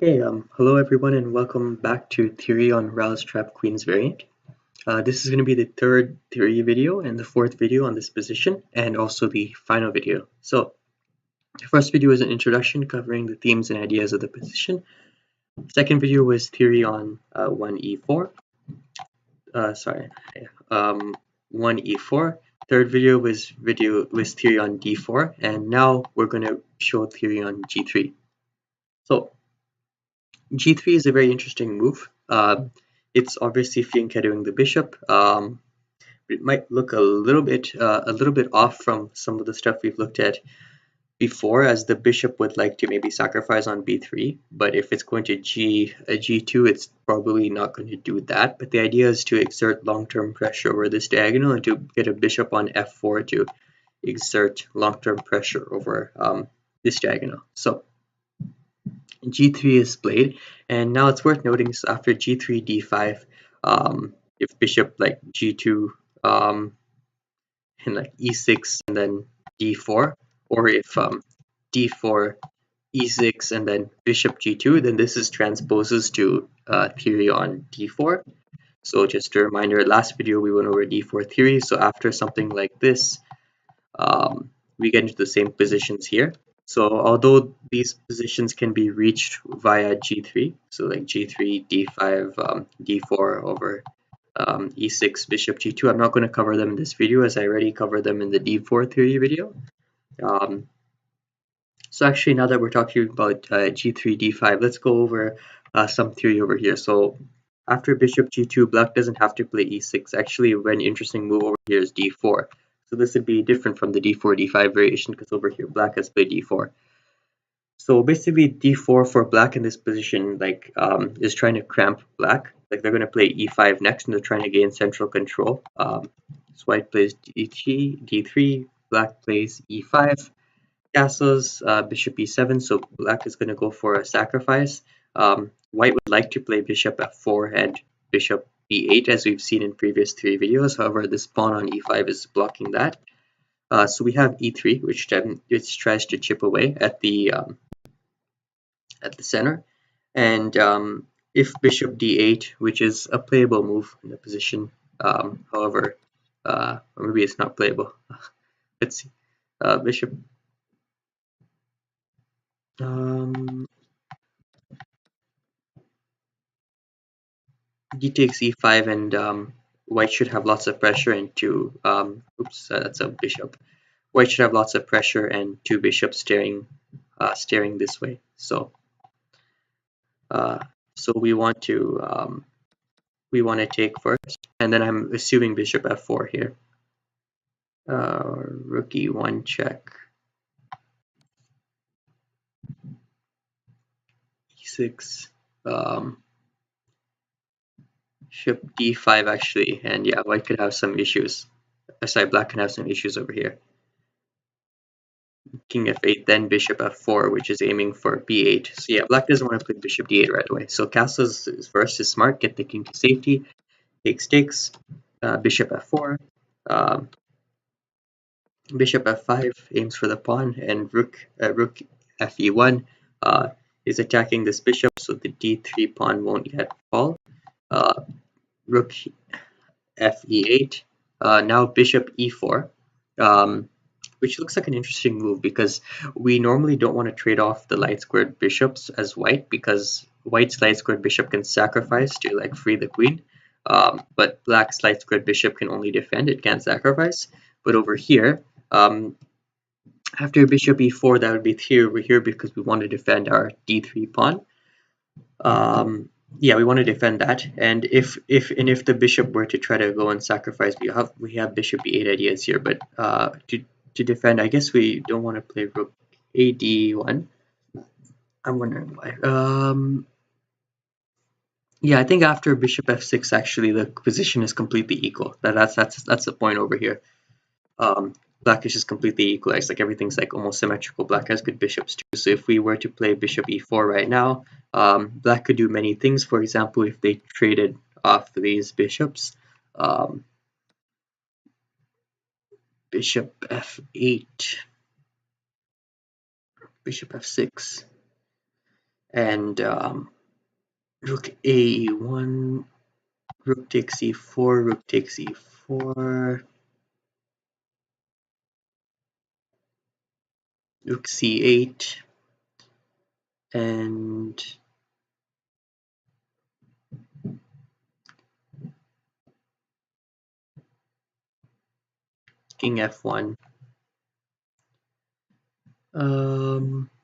Hello everyone and welcome back to Theory on Rouse Trap Queen's Variant. This is going to be the third theory video and the fourth video on this position and also the final video. So the first video is an introduction covering the themes and ideas of the position. Second video was theory on 1e4. 1e4. Third video was theory on d4, and now we're going to show theory on g3. So g3 is a very interesting move. It's obviously fianchettoing the bishop. It might look a little bit off from some of the stuff we've looked at before, as the bishop would like to maybe sacrifice on b3. But if it's going to g2, it's probably not going to do that. But the idea is to exert long-term pressure over this diagonal and to get a bishop on f4 to exert long-term pressure over this diagonal. So g3 is played, and now it's worth noting, so after g3 d5, if bishop like g2 and like e6 and then d4, or if d4 e6 and then bishop g2, then this is transposes to theory on d4. So just a reminder, last video we went over d4 theory. So after something like this, we get into the same positions here. So although these positions can be reached via g3, so like g3, d5, d4 over e6, bishop g2, I'm not going to cover them in this video as I already covered them in the d4 theory video. So actually, now that we're talking about g3, d5, let's go over some theory over here. So after bishop g2, black doesn't have to play e6. Actually, an interesting move over here is d4. So this would be different from the d4, d5 variation, because over here black has played d4. So basically d4 for black in this position is trying to cramp black. Like they're going to play e5 next and they're trying to gain central control. So white plays d3, black plays e5. Castles, bishop e7, so black is going to go for a sacrifice. White would like to play bishop f4 and bishop e8, as we've seen in previous three videos. However, this pawn on e5 is blocking that. So we have e3, which tries to chip away at the center, and if bishop d8, which is a playable move in the position, however, or maybe it's not playable. Let's see, bishop. D takes e5, and white should have lots of pressure into that's a bishop. White should have lots of pressure and two bishops staring this way. So we want to take first, and then I'm assuming bishop f4 here. Rook e1 check, e6, bishop d5 actually, and yeah, white could have some issues. Sorry, black can have some issues over here. King f8, then bishop f4, which is aiming for b8. So yeah, black doesn't want to play bishop d8 right away. So castles first is smart, get the king to safety, takes, bishop f4, bishop f5, aims for the pawn, and rook fe1 is attacking this bishop, so the d3 pawn won't yet fall. Rook fe8, now bishop e4. Which looks like an interesting move, because we normally don't want to trade off the light squared bishops as white, because white's light squared bishop can sacrifice to like free the queen, but black's light squared bishop can only defend, it can't sacrifice. But over here, after bishop e4, that would be theory over here, because we want to defend our d3 pawn. Yeah, we want to defend that, and if the bishop were to try to go and sacrifice, we have bishop e8 ideas here, but to defend, I guess we don't want to play rook ad1. I'm wondering why. Yeah, I think after bishop f6, actually the position is completely equal. That's the point over here. Black is just completely equalized. Like everything's like almost symmetrical. Black has good bishops too. So if we were to play bishop e4 right now, black could do many things. For example, if they traded off these bishops, bishop f8, bishop f6, and rook a1, rook takes e4, rook takes e4, rook c8, and king f1.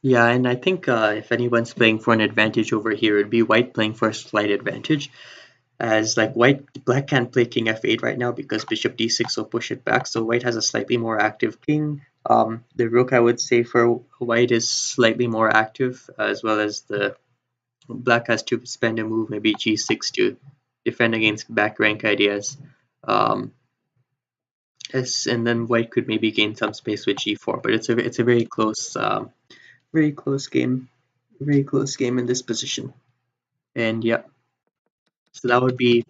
Yeah, and I think if anyone's playing for an advantage over here, it'd be white playing for a slight advantage. As like black can't play king f8 right now because bishop d6 will push it back, so white has a slightly more active king. The rook, I would say, for white is slightly more active, as well as the black has to spend a move, maybe g6, to defend against back rank ideas. And then white could maybe gain some space with g4, but it's a very close game, very close game in this position. And yeah, so that'd be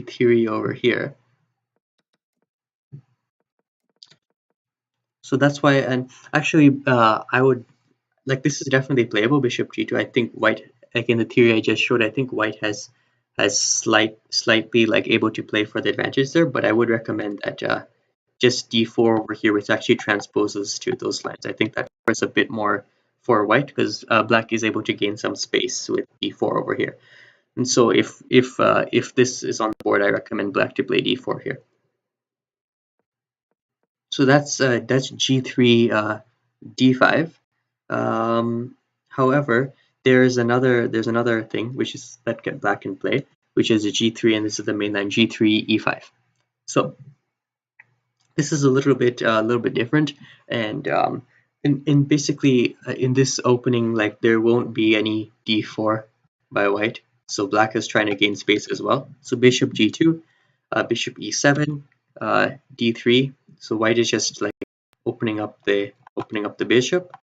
theory over here. So that's why, and actually, I would like, this is definitely playable. Bishop g2. I think white, like in the theory I just showed, I think white has slightly like able to play for the advantage there. But I would recommend that just d4 over here, which actually transposes to those lines. I think that is a bit more for white because black is able to gain some space with d4 over here. And so if this is on the board, I recommend black to play d4 here. So that's g3, d5. However, there's another thing which is that black can play, which is a g3, and this is the mainline g3 e5. So this is a little bit different, and in basically in this opening, like there won't be any d4 by white, so black is trying to gain space as well. So bishop g2, bishop e7, d3. So white is just like opening up the bishop.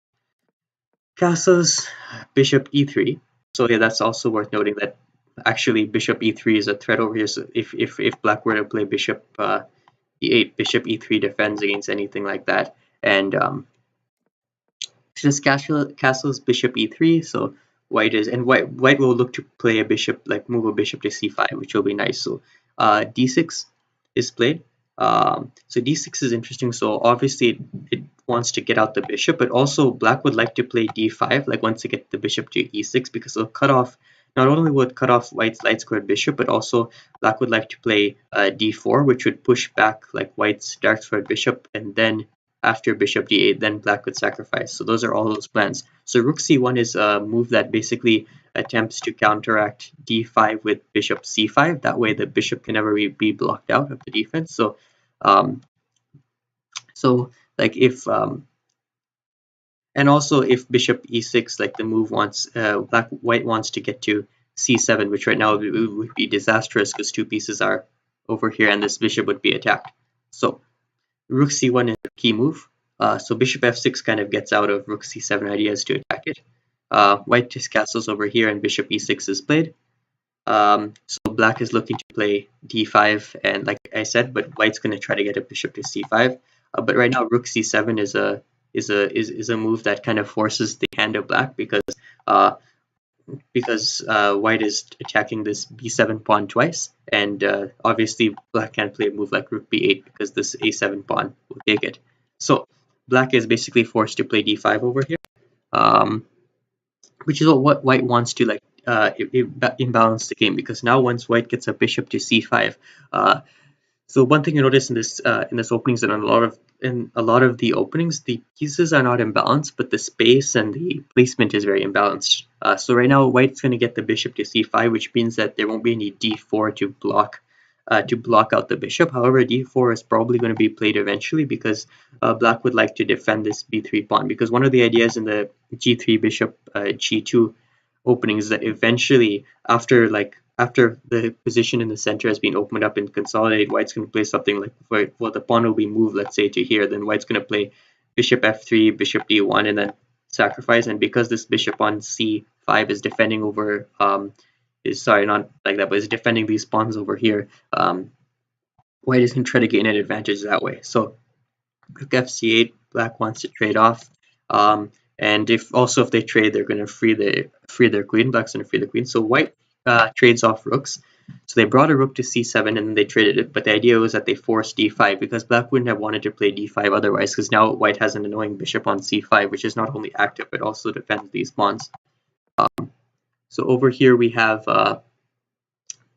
Castles, bishop e3. So yeah, that's also worth noting that actually bishop e3 is a threat over here. So if black were to play bishop e8, bishop e3 defends against anything like that, and just castles bishop e3. So white will look to play a bishop, like move a bishop to c5, which will be nice. So d6 is played. So d6 is interesting. So obviously it wants to get out the bishop, but also black would like to play d5, like once to get the bishop to e6, because it'll cut off. Not only would cut off white's light squared bishop, but also black would like to play d4, which would push back like white's dark squared bishop, and then after bishop d8, then black could sacrifice. So those are all those plans. So rook c1 is a move that basically attempts to counteract d5 with bishop c5. That way the bishop can never be blocked out of the defense. Um, so like and also if bishop e6, like the move wants, white wants to get to c7, which right now would be disastrous because two pieces are over here and this bishop would be attacked. So rook c1 is a key move. So bishop f6 kind of gets out of rook c7 ideas to attack it. White just castles over here and bishop e6 is played. So black is looking to play d5, and like I said, but white's going to try to get a bishop to c5. But right now rook c7 is a move that kind of forces the hand of black uh, because white is attacking this b7 pawn twice, and obviously black can't play a move like rook b8 because this a7 pawn will take it. So black is basically forced to play d5 over here, um, which is what white wants to like imbalance the game, because now once white gets a bishop to c5, so one thing you notice in this opening is that in a lot of the openings, the pieces are not imbalanced, but the space and the placement is very imbalanced. So right now, white's going to get the bishop to c5, which means that there won't be any d4 to block out the bishop. However, d4 is probably going to be played eventually because black would like to defend this b3 pawn. Because one of the ideas in the g3 bishop g2 opening is that eventually, after the position in the center has been opened up and consolidated, white's going to play something like, well, the pawn will be moved, let's say, to here. Then white's going to play bishop f3, bishop d1, and then sacrifice. And because this bishop on c5 is defending over sorry, not like that, but is defending these pawns over here, white is going to try to gain an advantage that way. So rook fc8, black wants to trade off. And if they trade, they're going to free their queen. Black's going to free the queen. So white trades off rooks. So they brought a rook to c7 and then they traded it. But the idea was that they forced d5 because black wouldn't have wanted to play d5 otherwise, because now white has an annoying bishop on c5, which is not only active but also defends these pawns. So over here we have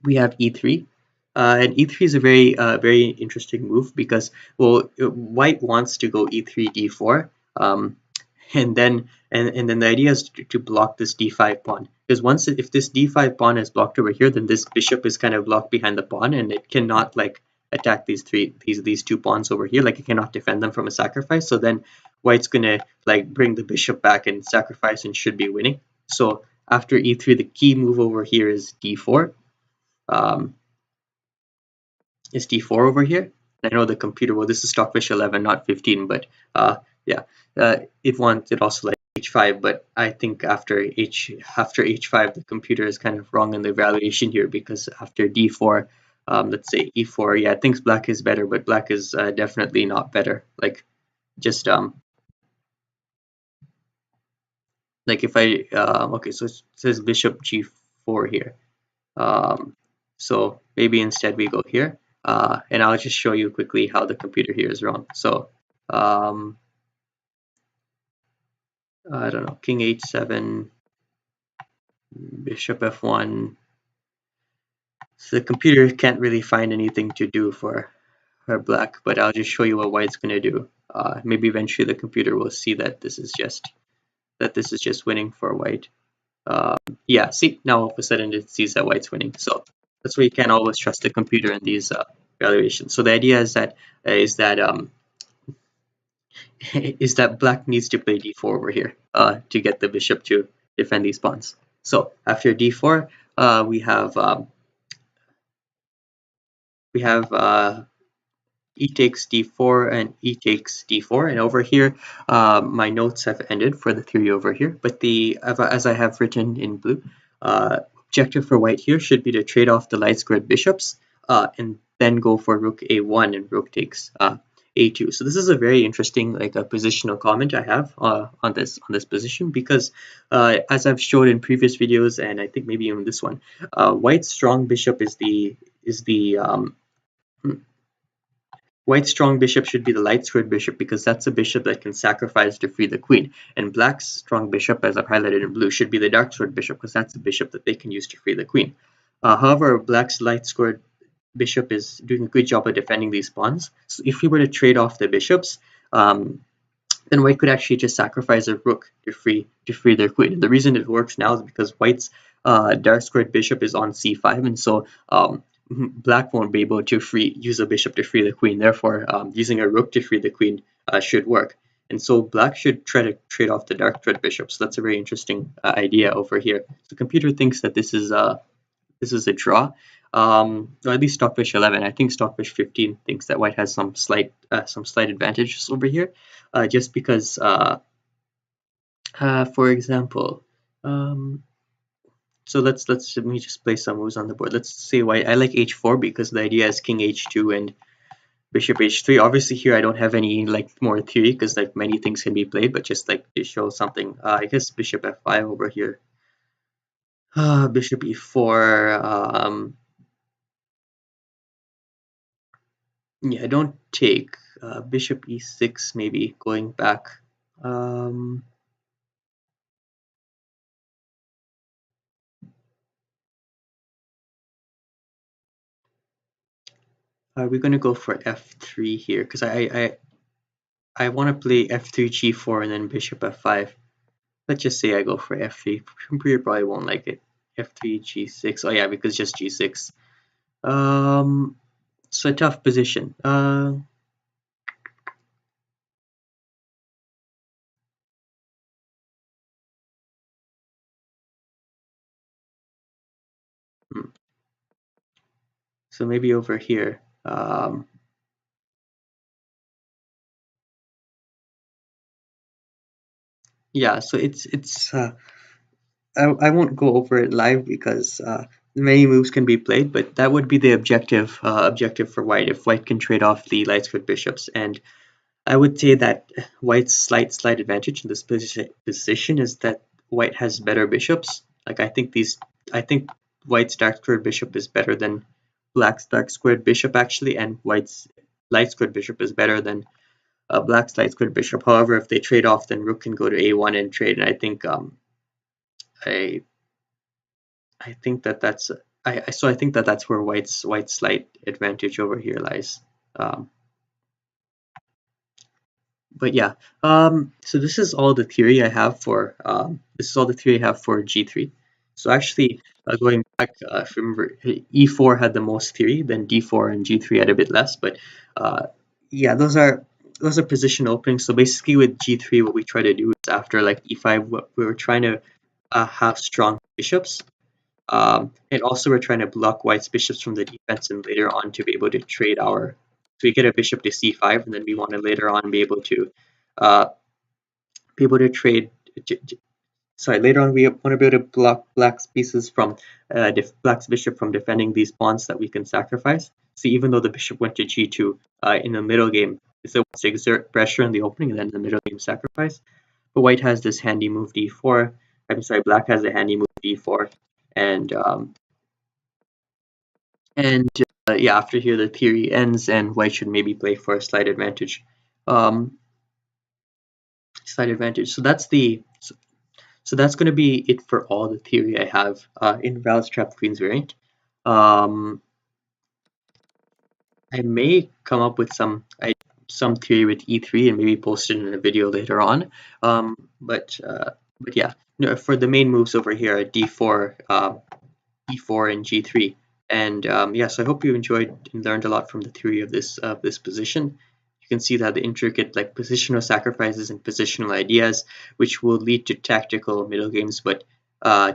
e3. And e3 is a very interesting move because, well, white wants to go e3 d4, and then the idea is to block this d5 pawn, because if this d5 pawn is blocked over here, then this bishop is kind of blocked behind the pawn and it cannot like attack these two pawns over here, like it cannot defend them from a sacrifice. So then white's gonna like bring the bishop back and sacrifice and should be winning. So after e3, the key move over here is d4. Is d4 over here. I know the computer, well, this is Stockfish 11, not 15, but yeah, it also like h5, but I think after h5, the computer is kind of wrong in the evaluation here, because after d4, let's say e4, yeah, it thinks black is better, but black is definitely not better. Like, just like if I okay, so it says bishop g4 here. So maybe instead we go here, and I'll just show you quickly how the computer here is wrong. So I don't know, king h7, bishop f1. So the computer can't really find anything to do for black, but I'll just show you what white's going to do. Maybe eventually the computer will see that this is just winning for white. Yeah, see, now all of a sudden it sees that white's winning. So that's why you can't always trust the computer in these evaluations. So the idea is that is that black needs to play d4 over here to get the bishop to defend these pawns. So after d4, we have e takes d4 and e takes d4, and over here my notes have ended for the theory over here, but as I have written in blue, objective for white here should be to trade off the light squared bishops and then go for rook a1 and rook takes a2. So this is a very interesting, like, a positional comment I have on this position, because as I've showed in previous videos, and I think maybe even this one, white's strong bishop White's strong bishop should be the light squared bishop, because that's a bishop that can sacrifice to free the queen. And black's strong bishop, as I've highlighted in blue, should be the dark squared bishop, because that's a bishop that they can use to free the queen. However, black's light squared bishop is doing a good job of defending these pawns. So if we were to trade off the bishops, then white could actually just sacrifice a rook to free their queen. And the reason it works now is because white's dark squared bishop is on c5, and so black won't be able to use a bishop to free the queen. Therefore, using a rook to free the queen should work. And so black should try to trade off the dark squared bishop. So that's a very interesting idea over here. So the computer thinks that this is a draw. Or at least Stockfish 11. I think Stockfish 15 thinks that white has some slight advantages over here, just because, for example, so let me just play some moves on the board. Let's say white. I like h4 because the idea is king h2 and bishop h3. Obviously here I don't have any like more theory, because like many things can be played, but just like to show something, I guess bishop f5 over here. Bishop e4. Yeah, I don't take. Bishop e6 maybe going back. We're going to go for f3 here, because I want to play f3 g4 and then bishop f5. Let's just say I go for f3. Computer probably won't like it. f3 g6. Oh yeah, because just g6. It's a tough position. So maybe over here. Yeah, so it's I won't go over it live, because many moves can be played, but that would be the objective for white, if white can trade off the light squared bishops. And I would say that white's slight advantage in this position is that white has better bishops. Like I think white's dark squared bishop is better than black's dark squared bishop actually, and white's light squared bishop is better than black's light squared bishop. However, if they trade off, then rook can go to a1 and trade, and I think I I think that that's I think that that's where white's slight advantage over here lies. Um, but yeah, so this is all the theory I have for G3. So actually, going back, if you remember, E4 had the most theory, then D4 and G3 had a bit less. But uh, yeah, those are position openings. So basically, with G3, what we try to do is after like E5, we were trying to have strong bishops. And also we're trying to block white's bishops from the defense and later on to be able to trade our, so we get a bishop to c5 and then we want to later on uh, be able to trade, sorry, later on we want to be able to block black's pieces from, black's bishop from defending these pawns that we can sacrifice. So even though the bishop went to g2 in the middle game, it still wants to exert pressure in the opening and then in the middle game sacrifice. But white has this handy move d4, I'm sorry, black has a handy move d4, and And yeah, after here the theory ends, and white should maybe play for a slight advantage. Um, Slight advantage. So that's going to be it for all the theory I have in Val's Trap Queens variant. Um, I may come up with some theory with E3 and maybe post it in a video later on. But yeah, no, for the main moves over here at D4. E4 and G3. And yes, I hope you enjoyed and learned a lot from the theory of this position. You can see that the intricate like positional sacrifices and positional ideas, which will lead to tactical middle games, but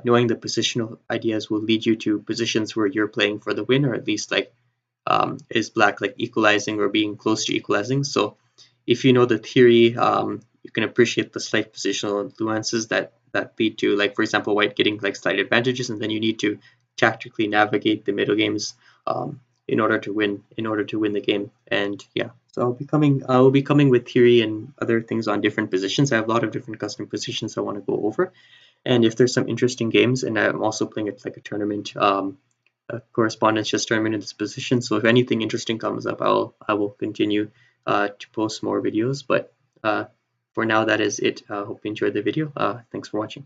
knowing the positional ideas will lead you to positions where you're playing for the win, or at least like is black like equalizing or being close to equalizing. So if you know the theory, you can appreciate the slight positional nuances that lead to, like for example, white getting like slight advantages, and then you need to tactically navigate the middle games in order to win the game. And yeah, so I will be coming with theory and other things on different positions. I have a lot of different custom positions I want to go over, and if there's some interesting games, and I'm also playing it like a tournament. A correspondence just tournament in this position. So if anything interesting comes up, I will continue to post more videos. But for now, that is it. Hope you enjoyed the video. Thanks for watching.